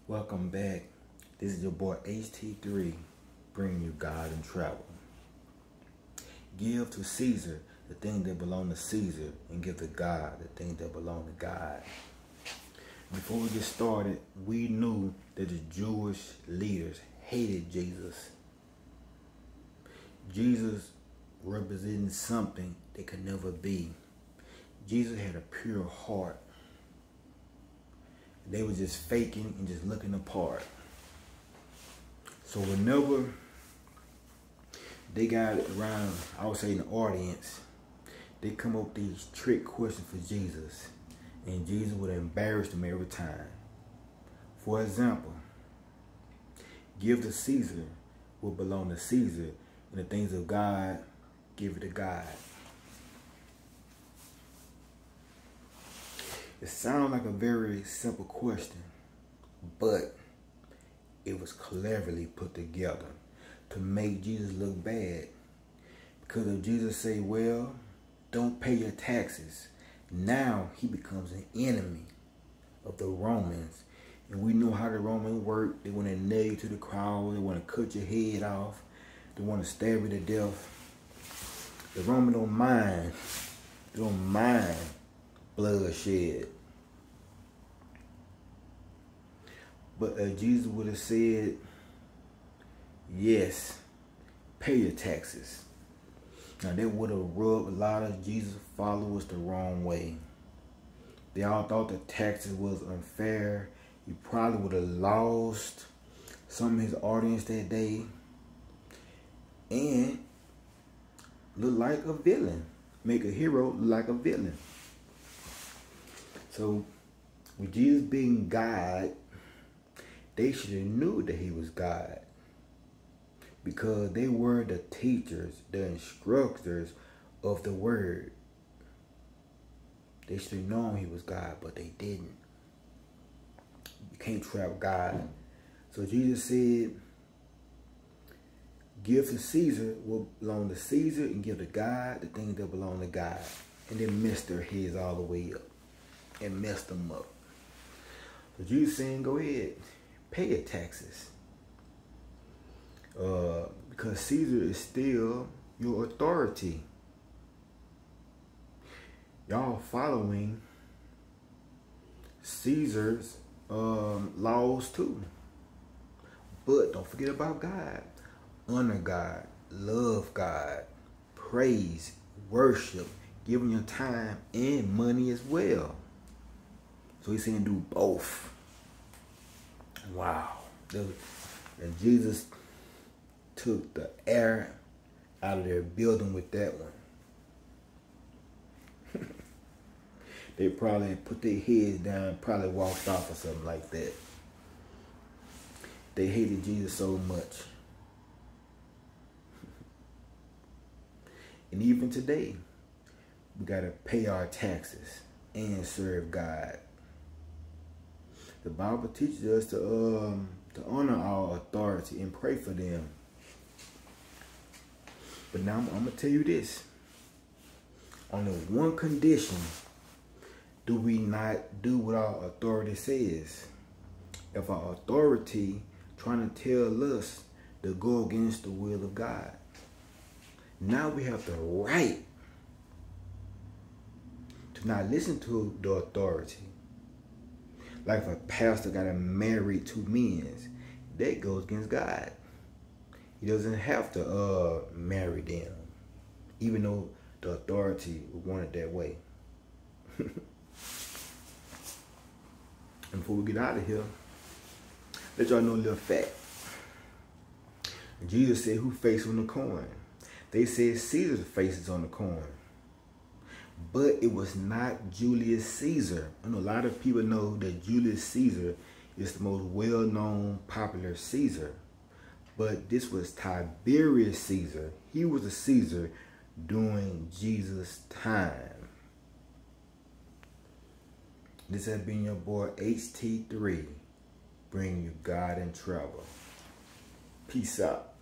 Welcome back. This is your boy HT3 bringing you God and Travel. Give to Caesar the thing that belong to Caesar, and give to God the thing that belong to God. Before we get started, we knew that the Jewish leaders hated Jesus. Jesus represented something they could never be. Jesus had a pure heart. They were just faking and just looking the part. So whenever they got around, I would say, an audience, they come up with these trick questions for Jesus, and Jesus would embarrass them every time. For example, give to Caesar what belong to Caesar, and the things of God, give it to God. It sounds like a very simple question, but it was cleverly put together to make Jesus look bad. Because if Jesus say, well, don't pay your taxes, now he becomes an enemy of the Romans. And we know how the Romans work. They want to nail you to the cross. They want to cut your head off. They want to stab you to death. The Romans don't mind. They don't mind bloodshed. But Jesus would have said, yes, pay your taxes. Now that would have rubbed a lot of Jesus' followers the wrong way. They all thought the taxes was unfair. He probably would have lost some of his audience that day and look like a villain. Make a hero look like a villain. So with Jesus being God, they should have knew that he was God, because they were the teachers, the instructors of the word. They should have known he was God, but they didn't. You can't trap God. So Jesus said, give to Caesar what belong to Caesar, and give to God the things that belong to God. And then messed their heads all the way up and messed them up. So Jesus saying, go ahead, pay your taxes. Because Caesar is still your authority. Y'all following Caesar's laws too. But don't forget about God. Honor God. Love God. Praise. Worship. Give him your time and money as well. So he's saying do both. Wow. And Jesus took the air out of their building with that one. They probably put their heads down, probably walked off or something like that. They hated Jesus so much. And even today, we got to pay our taxes and serve God. The Bible teaches us to honor our authority and pray for them. But now I'm going to tell you this. Only one condition do we not do what our authority says. If our authority trying to tell us to go against the will of God. Now we have the right to not listen to the authority. Like if a pastor got to marry two men, that goes against God. He doesn't have to marry them, even though the authority would want it that way. And before we get out of here, let y'all know a little fact. Jesus said, who face on the coin? They said Caesar's face is on the coin. But it was not Julius Caesar. I know a lot of people know that Julius Caesar is the most well-known, popular Caesar. But this was Tiberius Caesar. He was a Caesar during Jesus' time. This has been your boy HT3, bringing you God and Travel. Peace out.